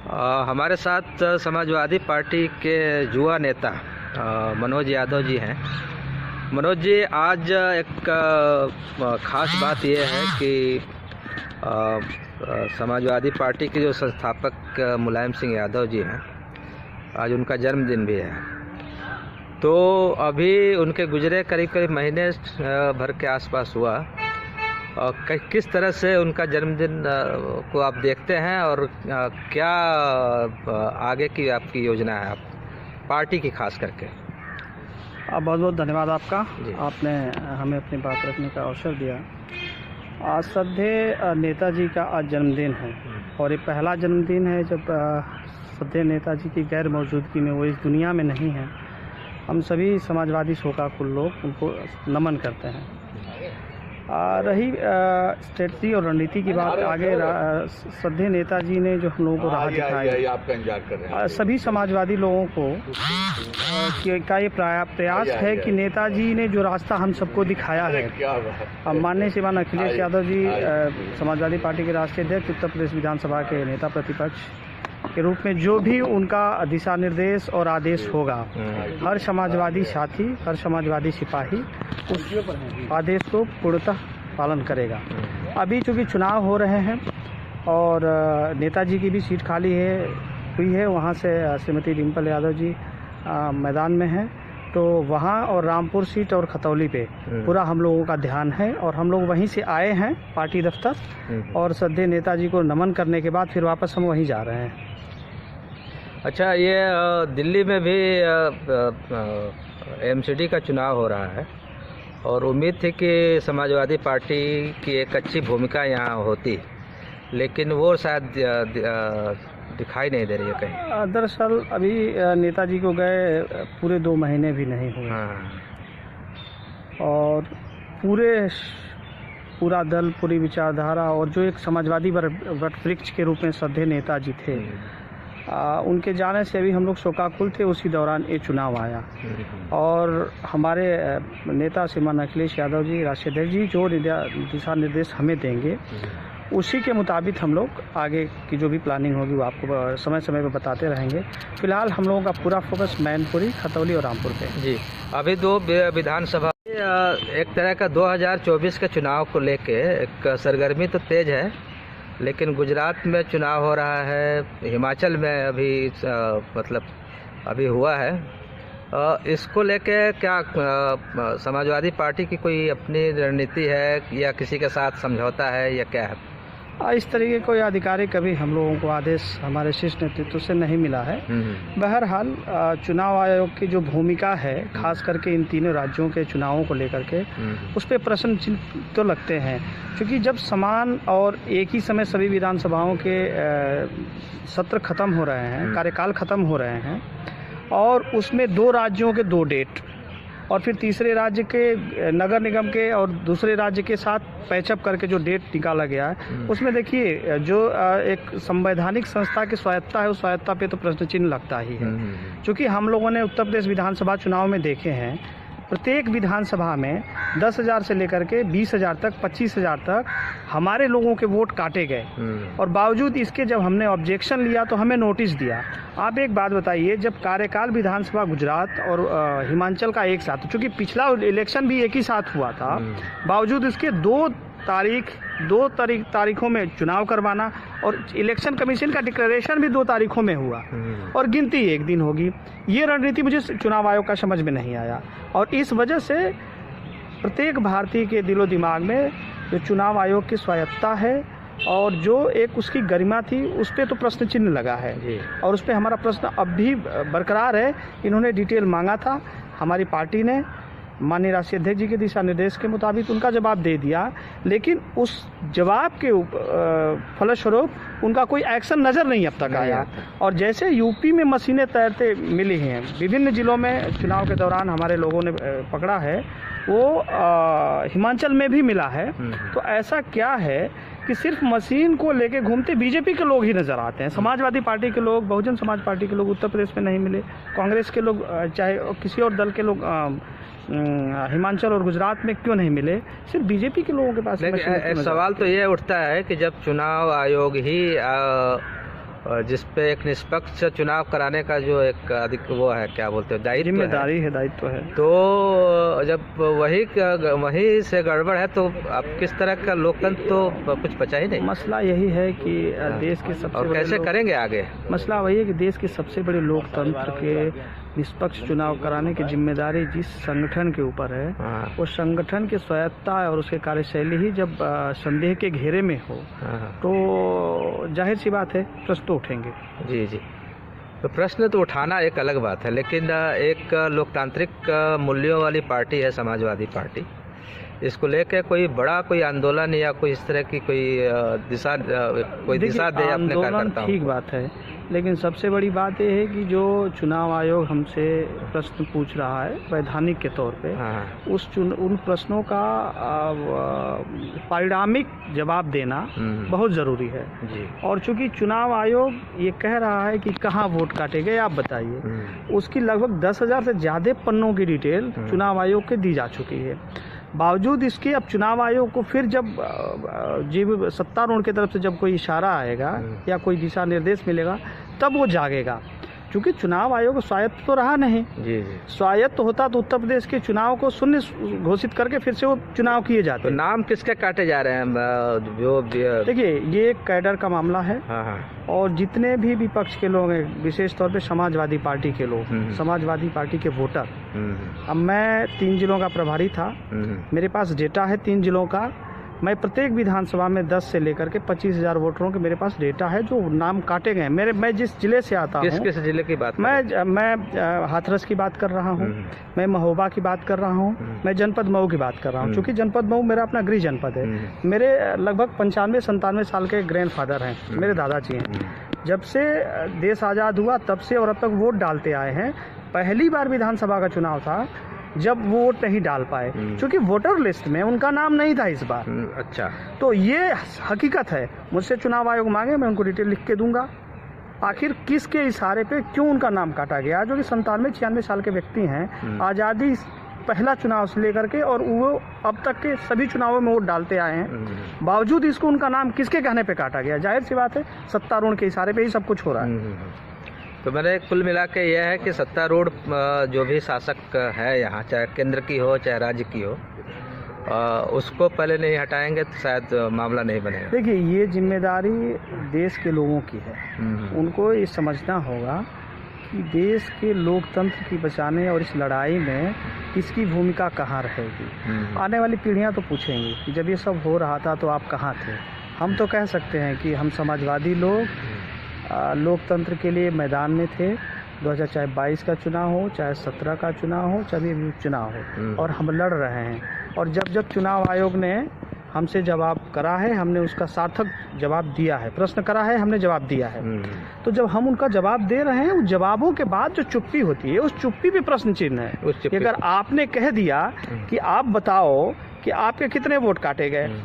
हमारे साथ समाजवादी पार्टी के युवा नेता मनोज यादव जी हैं। मनोज जी, आज एक ख़ास बात यह है कि समाजवादी पार्टी के जो संस्थापक मुलायम सिंह यादव जी हैं, आज उनका जन्मदिन भी है। तो अभी उनके गुजरे करीब करीब महीने भर के आसपास हुआ। और किस तरह से उनका जन्मदिन को आप देखते हैं और क्या आगे की आपकी योजना है, आप पार्टी की खास करके? बहुत बहुत धन्यवाद आपका। आपने हमें अपनी बात रखने का अवसर दिया। आज श्रद्धेय नेताजी का आज जन्मदिन है और ये पहला जन्मदिन है जब श्रद्धेय नेताजी की गैर मौजूदगी में वो इस दुनिया में नहीं है। हम सभी समाजवादी शोकाकुल लोग उनको नमन करते हैं। रही स्ट्रेटजी और रणनीति की बात, आगे श्रद्धेय नेताजी ने जो हम लोगों को राह दिखाई, सभी समाजवादी लोगों को का ये प्रयास है कि नेताजी ने जो रास्ता हम सबको दिखाया है। अब माननीय श्रीमान अखिलेश यादव जी समाजवादी पार्टी के राष्ट्रीय अध्यक्ष, उत्तर प्रदेश विधानसभा के नेता प्रतिपक्ष के रूप में जो भी उनका दिशा निर्देश और आदेश होगा, हर समाजवादी साथी, हर समाजवादी सिपाही उस आदेश को पूर्णतः पालन करेगा। अभी चूँकि चुनाव हो रहे हैं और नेताजी की भी सीट खाली हुई है, वहाँ से श्रीमती डिम्पल यादव जी मैदान में हैं, तो वहाँ और रामपुर सीट और खतौली पे पूरा हम लोगों का ध्यान है और हम लोग वहीं से आए हैं पार्टी दफ्तर, और श्रद्धेय नेताजी को नमन करने के बाद फिर वापस हम वहीं जा रहे हैं। अच्छा, ये दिल्ली में भी एमसीडी का चुनाव हो रहा है और उम्मीद थी कि समाजवादी पार्टी की एक अच्छी भूमिका यहाँ होती, लेकिन वो शायद दिखाई नहीं दे रही है कहीं। दरअसल अभी नेताजी को गए पूरे 2 महीने भी नहीं हुए। और पूरा दल, पूरी विचारधारा और जो एक समाजवादी वटवृक्ष के रूप में श्रद्धेय नेताजी थे, उनके जाने से अभी हम लोग शोकाकुल थे। उसी दौरान ये चुनाव आया और हमारे नेता श्रीमान अखिलेश यादव जी, राष्ट्रीय अध्यक्ष जी, जो दिशा निर्देश हमें देंगे उसी के मुताबिक हम लोग आगे की जो भी प्लानिंग होगी वो आपको समय समय पर बताते रहेंगे। फिलहाल हम लोगों का पूरा फोकस मैनपुरी, खतौली और रामपुर पे। जी, अभी 2 विधानसभा, एक तरह का 2024 के चुनाव को लेके एक सरगर्मी तो तेज है, लेकिन गुजरात में चुनाव हो रहा है, हिमाचल में अभी मतलब अभी हुआ है। इसको लेके क्या समाजवादी पार्टी की कोई अपनी रणनीति है या किसी के साथ समझौता है या क्या है? इस तरीके कोई आधिकारिक कभी हम लोगों को आदेश हमारे शीर्ष नेतृत्व से नहीं मिला है। बहरहाल चुनाव आयोग की जो भूमिका है, खास करके इन तीनों राज्यों के चुनावों को लेकर के, उस पर प्रश्न चिन्ह तो लगते हैं, क्योंकि जब समान और एक ही समय सभी विधानसभाओं के सत्र खत्म हो रहे हैं, कार्यकाल खत्म हो रहे हैं, और उसमें 2 राज्यों के 2 डेट और फिर तीसरे राज्य के नगर निगम के और दूसरे राज्य के साथ पैचअप करके जो डेट निकाला गया है, उसमें देखिए जो एक संवैधानिक संस्था की स्वायत्ता है, उस स्वायत्ता पे तो प्रश्न चिन्ह लगता ही है। क्योंकि हम लोगों ने उत्तर प्रदेश विधानसभा चुनाव में देखे हैं, प्रत्येक विधानसभा में 10,000 से लेकर के 20,000 तक, 25,000 तक हमारे लोगों के वोट काटे गए, और बावजूद इसके जब हमने ऑब्जेक्शन लिया तो हमें नोटिस दिया। आप एक बात बताइए, जब कार्यकाल विधानसभा गुजरात और हिमाचल का एक साथ, चूँकि पिछला इलेक्शन भी एक ही साथ हुआ था, बावजूद इसके 2 तारीखों में चुनाव करवाना, और इलेक्शन कमीशन का डिक्लेरेशन भी 2 तारीखों में हुआ और गिनती एक दिन होगी। ये रणनीति मुझे चुनाव आयोग का समझ में नहीं आया, और इस वजह से प्रत्येक भारतीय के दिलो दिमाग में जो चुनाव आयोग की स्वायत्ता है और जो एक उसकी गरिमा थी, उस पर तो प्रश्न चिन्ह लगा है। और उस पर हमारा प्रश्न अब भी बरकरार है। इन्होंने डिटेल मांगा था, हमारी पार्टी ने माननीय राष्ट्रीय अध्यक्ष जी के दिशा निर्देश के मुताबिक उनका जवाब दे दिया, लेकिन उस जवाब के फलस्वरूप उनका कोई एक्शन नज़र नहीं अब तक आया। और जैसे यूपी में मशीनें तैरते मिली हैं, विभिन्न जिलों में चुनाव के दौरान हमारे लोगों ने पकड़ा है, वो हिमाचल में भी मिला है। तो ऐसा क्या है कि सिर्फ मशीन को लेके घूमते बीजेपी के लोग ही नज़र आते हैं। समाजवादी पार्टी के लोग, बहुजन समाज पार्टी के लोग उत्तर प्रदेश में नहीं मिले, कांग्रेस के लोग, चाहे किसी और दल के लोग हिमाचल और गुजरात में क्यों नहीं मिले, सिर्फ बीजेपी के लोगों के पास। लेकिन सवाल तो ये उठता है कि जब चुनाव आयोग ही और जिस पे एक निष्पक्ष चुनाव कराने का जो एक अधिक वो है, क्या बोलते हैं, दायित्व जिम्मेदारी है, दायित्व है। तो जब वही से गड़बड़ है तो अब किस तरह का लोकतंत्र, तो कुछ बचा ही नहीं। मसला यही है कि देश के सबसे और कैसे करेंगे आगे? मसला वही है कि देश के सबसे बड़े लोकतंत्र के निष्पक्ष चुनाव कराने की जिम्मेदारी जिस संगठन के ऊपर है, वो संगठन की स्वायत्तता और उसके कार्यशैली ही जब संदेह के घेरे में हो तो जाहिर सी बात है प्रश्न तो उठेंगे। जी जी, तो प्रश्न तो उठाना एक अलग बात है, लेकिन एक लोकतांत्रिक मूल्यों वाली पार्टी है समाजवादी पार्टी, इसको लेके कोई आंदोलन या कोई इस तरह की कोई दिशा दे अपने कार्यकर्ताओं। ठीक बात है, लेकिन सबसे बड़ी बात यह है कि जो चुनाव आयोग हमसे प्रश्न पूछ रहा है वैधानिक के तौर पे, उन प्रश्नों का परिणामिक जवाब देना बहुत ज़रूरी है जी। और चूंकि चुनाव आयोग ये कह रहा है कि कहाँ वोट काटे गए आप बताइए, उसकी लगभग 10,000 से ज़्यादा पन्नों की डिटेल चुनाव आयोग के दी जा चुकी है। बावजूद इसके अब चुनाव आयोग को फिर जब जीव सत्तारूढ़ की तरफ से जब कोई इशारा आएगा या कोई दिशा निर्देश मिलेगा तब वो जागेगा, क्योंकि चुनाव आयोग स्वायत्त तो रहा नहीं। जी जी, स्वायत्त होता तो उत्तर प्रदेश के चुनाव को शून्य घोषित करके फिर से वो चुनाव किए जाते। तो नाम किसके काटे जा रहे हैं? जो देखिए, ये एक कैडर का मामला है। और जितने भी विपक्ष के लोग हैं, विशेष तौर पे समाजवादी पार्टी के लोग, समाजवादी पार्टी के वोटर, अब मैं 3 जिलों का प्रभारी था, मेरे पास डेटा है 3 जिलों का। मैं प्रत्येक विधानसभा में 10 से लेकर के 25,000 वोटरों के मेरे पास डेटा है जो नाम काटे गए। मैं जिस जिले से आता हूँ, किस जिले की बात? मैं हाथरस की बात कर रहा हूँ, मैं महोबा की बात कर रहा हूँ, मैं जनपद मऊ की बात कर रहा हूँ। चूँकि जनपद मऊ मेरा अपना गृह जनपद है। मेरे लगभग 95-97 साल के ग्रैंडफादर हैं, मेरे दादाजी हैं। जब से देश आज़ाद हुआ तब से और अब तक वोट डालते आए हैं। पहली बार विधानसभा का चुनाव था जब वोट नहीं डाल पाए, क्योंकि वोटर लिस्ट में उनका नाम नहीं था इस बार। अच्छा, तो ये हकीकत है। मुझसे चुनाव आयोग मांगे, मैं उनको डिटेल लिख के दूंगा। आखिर किसके इशारे पे क्यों उनका नाम काटा गया? जो कि 97-96 साल के व्यक्ति हैं, आज़ादी पहला चुनाव से लेकर के और वो अब तक के सभी चुनावों में वोट डालते आए हैं, बावजूद इसको उनका नाम किसके कहने पे काटा गया? जाहिर सी बात है सत्तारूढ़ के इशारे पे ही सब कुछ हो रहा है। तो मैंने कुल मिला के यह है कि सत्तारूढ़ जो भी शासक है यहाँ, चाहे केंद्र की हो चाहे राज्य की हो, उसको पहले नहीं हटाएंगे तो शायद मामला नहीं बनेगा। देखिए, ये जिम्मेदारी देश के लोगों की है। उनको ये समझना होगा कि देश के लोकतंत्र की बचाने और इस लड़ाई में किसकी भूमिका कहाँ रहेगी। आने वाली पीढ़ियाँ तो पूछेंगी कि जब ये सब हो रहा था तो आप कहाँ थे। हम तो कह सकते हैं कि हम समाजवादी लोग लोकतंत्र के लिए मैदान में थे। 2022 का चुनाव हो, चाहे 17 का चुनाव हो, चाहे भी चुनाव हो, और हम लड़ रहे हैं। और जब चुनाव आयोग ने हमसे जवाब करा है, हमने उसका सार्थक जवाब दिया है। प्रश्न करा है, हमने जवाब दिया है। तो जब हम उनका जवाब दे रहे हैं, उस जवाबों के बाद जो चुप्पी होती है, उस चुप्पी पे प्रश्न चिन्ह है। कि अगर आपने कह दिया कि आप बताओ कि आपके कितने वोट काटे गए,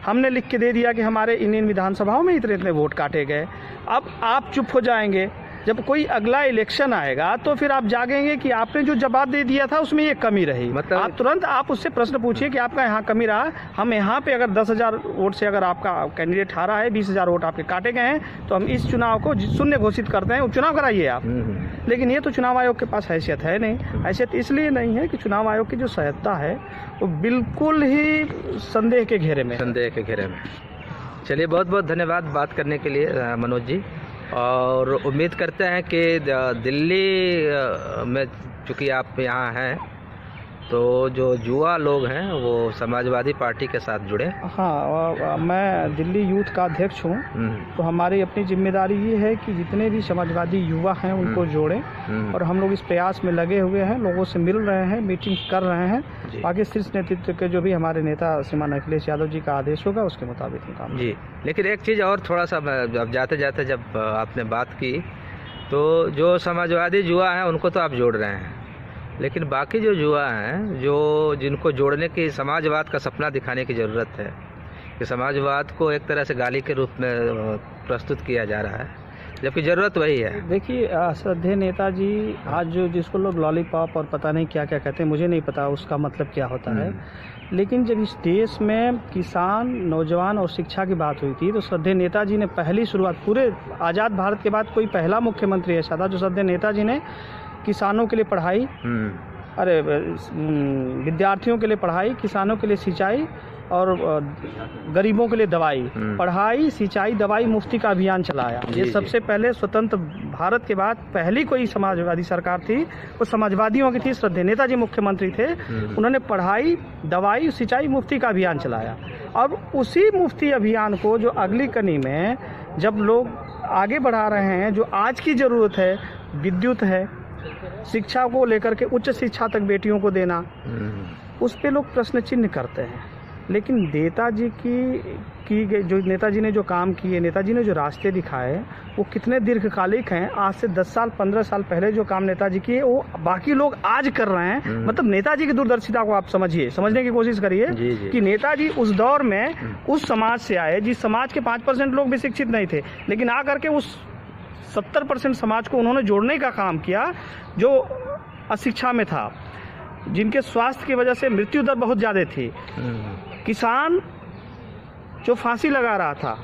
हमने लिख के दे दिया कि हमारे इन विधानसभाओं में इतने वोट काटे गए, अब आप चुप हो जाएंगे। जब कोई अगला इलेक्शन आएगा तो फिर आप जागेंगे कि आपने जो जवाब दे दिया था उसमें ये कमी रही। मतलब आप तुरंत आप उससे प्रश्न पूछिए कि आपका यहाँ कमी रहा। हम यहाँ पे अगर 10,000 वोट से अगर आपका कैंडिडेट हारा है, 20,000 वोट आपके काटे गए हैं, तो हम इस चुनाव को शून्य घोषित करते हैं, चुनाव कराइए आप। लेकिन ये तो चुनाव आयोग के पास हैसियत है नहीं। हैसियत इसलिए नहीं है कि चुनाव आयोग की जो सहायता है वो बिल्कुल ही संदेह के घेरे में। चलिए, बहुत बहुत धन्यवाद बात करने के लिए मनोज जी, और उम्मीद करते हैं कि दिल्ली में चूँकि आप यहाँ हैं तो जो युवा लोग हैं वो समाजवादी पार्टी के साथ जुड़े। हाँ, मैं दिल्ली यूथ का अध्यक्ष हूँ, तो हमारी अपनी जिम्मेदारी ये है कि जितने भी समाजवादी युवा हैं उनको जोड़ें। और हम लोग इस प्रयास में लगे हुए हैं, लोगों से मिल रहे हैं, मीटिंग कर रहे हैं। बाकी शीर्ष नेतृत्व के जो भी हमारे नेता श्रीमान अखिलेश यादव जी का आदेश होगा उसके मुताबिक हम काम जी। लेकिन एक चीज़ और थोड़ा सा, अब जाते जाते जब आपने बात की तो जो समाजवादी युवा हैं उनको तो आप जोड़ रहे हैं, लेकिन बाकी जो युवा हैं, जो जिनको जोड़ने की, समाजवाद का सपना दिखाने की ज़रूरत है कि समाजवाद को एक तरह से गाली के रूप में प्रस्तुत किया जा रहा है, जबकि ज़रूरत वही है। देखिए श्रद्धेय नेताजी आज जो जिसको लोग लॉलीपॉप और पता नहीं क्या क्या कहते हैं, मुझे नहीं पता उसका मतलब क्या होता है, लेकिन जब इस देश में किसान, नौजवान और शिक्षा की बात हुई थी तो श्रद्धेय नेताजी ने पहली शुरुआत, पूरे आज़ाद भारत के बाद कोई पहला मुख्यमंत्री ऐसा था जो श्रद्धेय नेताजी ने किसानों के लिए पढ़ाई, विद्यार्थियों के लिए पढ़ाई, किसानों के लिए सिंचाई और गरीबों के लिए दवाई, पढ़ाई, सिंचाई, दवाई, मुफ्ती का अभियान चलाया। ये सबसे पहले स्वतंत्र भारत के बाद पहली कोई समाजवादी सरकार थी, वो समाजवादियों की थी, श्रद्धेय नेताजी मुख्यमंत्री थे। उन्होंने पढ़ाई, दवाई, सिंचाई, मुफ्ती का अभियान चलाया। और उसी मुफ्ती अभियान को जो अगली कड़ी में जब लोग आगे बढ़ा रहे हैं, जो आज की ज़रूरत है, विद्युत है, शिक्षा को लेकर के उच्च शिक्षा तक बेटियों को देना, उस पे लोग प्रश्न चिन्ह करते हैं। लेकिन नेताजी की जो नेताजी ने जो काम किए, नेताजी ने जो रास्ते दिखाए, वो कितने दीर्घकालिक हैं। आज से 10 साल 15 साल पहले जो काम नेताजी किए वो बाकी लोग आज कर रहे हैं। मतलब नेताजी की दूरदर्शिता को आप समझने की कोशिश करिए कि नेताजी उस दौर में उस समाज से आए जिस समाज के 5% लोग भी शिक्षित नहीं थे, लेकिन आकर के उस 70% समाज को उन्होंने जोड़ने का काम किया जो अशिक्षा में था, जिनके स्वास्थ्य की वजह से मृत्यु दर बहुत ज़्यादा थी। किसान जो फांसी लगा रहा था,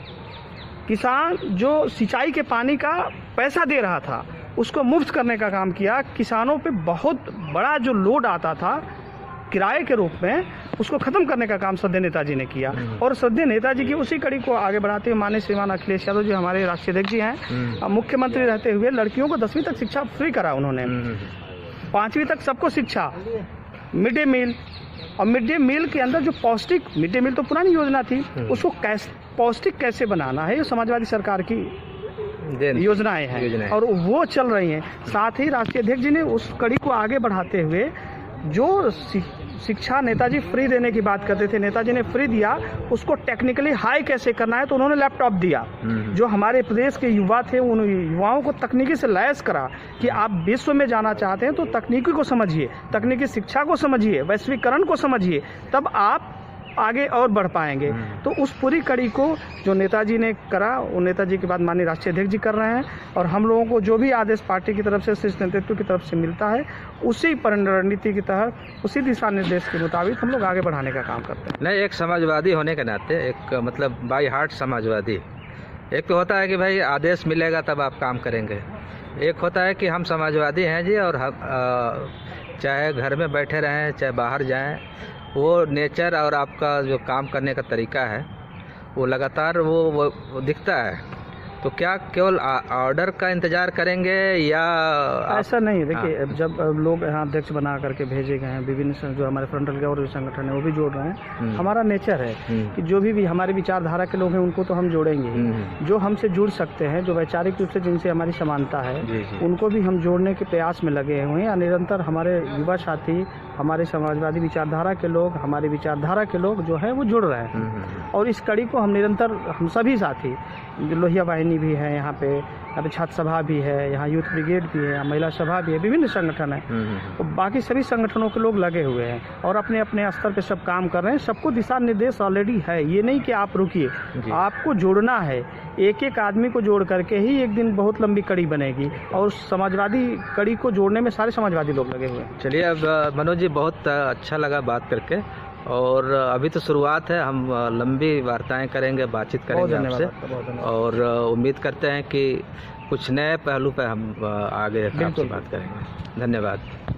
किसान जो सिंचाई के पानी का पैसा दे रहा था, उसको मुफ्त करने का काम किया। किसानों पे बहुत बड़ा जो लोड आता था किराए के रूप में, उसको ख़त्म करने का काम श्रद्धेय नेताजी ने किया। और श्रद्धेय नेताजी की उसी कड़ी को आगे बढ़ाते हुए माननीय श्रीमान अखिलेश यादव जी हमारे राष्ट्रीय अध्यक्ष जी हैं, मुख्यमंत्री रहते हुए लड़कियों को 10वीं तक शिक्षा फ्री करा उन्होंने, 5वीं तक सबको शिक्षा, मिड डे मील, और मिड डे मील के अंदर जो पौष्टिक, मिड डे मील तो पुरानी योजना थी, उसको पौष्टिक कैसे बनाना है, ये समाजवादी सरकार की योजनाएं हैं और वो चल रही हैं। साथ ही राष्ट्रीय अध्यक्ष जी ने उस कड़ी को आगे बढ़ाते हुए जो शिक्षा नेताजी फ्री देने की बात करते थे, नेताजी ने फ्री दिया, उसको टेक्निकली हाई कैसे करना है तो उन्होंने लैपटॉप दिया। जो हमारे प्रदेश के युवा थे उन युवाओं को तकनीकी से लैस करा कि आप विश्व में जाना चाहते हैं तो तकनीकी को समझिए, तकनीकी शिक्षा को समझिए, वैश्वीकरण को समझिए, तब आप आगे और बढ़ पाएंगे। तो उस पूरी कड़ी को जो नेताजी ने करा, वो नेताजी के बाद माननीय राष्ट्रीय अध्यक्ष जी कर रहे हैं, और हम लोगों को जो भी आदेश पार्टी की तरफ से, शीर्ष नेतृत्व की तरफ से मिलता है, उसी रणनीति की तहत, उसी दिशा निर्देश के मुताबिक हम लोग आगे बढ़ाने का काम करते हैं। नहीं, एक समाजवादी होने के नाते, एक मतलब बाई हार्ट समाजवादी, एक तो होता है कि भाई आदेश मिलेगा तब आप काम करेंगे, एक होता है कि हम समाजवादी हैं जी, और चाहे घर में बैठे रहें चाहे बाहर जाएं, वो नेचर और आपका जो काम करने का तरीका है वो लगातार वो दिखता है। तो क्या केवल ऑर्डर का इंतजार करेंगे या ऐसा नहीं है? देखिए जब लोग यहाँ अध्यक्ष बना करके भेजे गए हैं, विभिन्न जो हमारे फ्रंटल और जो संगठन है वो भी जोड़ रहे हैं। हमारा नेचर है कि जो भी हमारे विचारधारा के लोग हैं उनको तो हम जोड़ेंगे ही। जो हमसे जुड़ सकते हैं, जो वैचारिक रूप से जिनसे हमारी समानता है, उनको भी हम जोड़ने के प्रयास में लगे हुए हैं। निरंतर हमारे युवा साथी, हमारे समाजवादी विचारधारा के लोग, हमारी विचारधारा के लोग जो है वो जुड़ रहे हैं, और इस कड़ी को हम निरंतर, हम सभी साथी, लोहिया वाहिनी भी है यहाँ पे छात्र सभा भी है, यहाँ यूथ ब्रिगेड भी है, महिला सभा भी है, विभिन्न संगठन है, तो बाकी सभी संगठनों के लोग लगे हुए हैं और अपने अपने स्तर पे सब काम कर रहे हैं। सबको दिशा निर्देश ऑलरेडी है, ये नहीं कि आप रुकिए, आपको जोड़ना है। एक एक आदमी को जोड़ करके ही एक दिन बहुत लंबी कड़ी बनेगी, और समाजवादी कड़ी को जोड़ने में सारे समाजवादी लोग लगे हुए हैं। चलिए, अब मनोज जी बहुत अच्छा लगा बात करके, और अभी तो शुरुआत है, हम लंबी वार्ताएं करेंगे, बातचीत करेंगे आपसे, और उम्मीद करते हैं कि कुछ नए पहलू पर हम आगे आपसे बात करेंगे। धन्यवाद।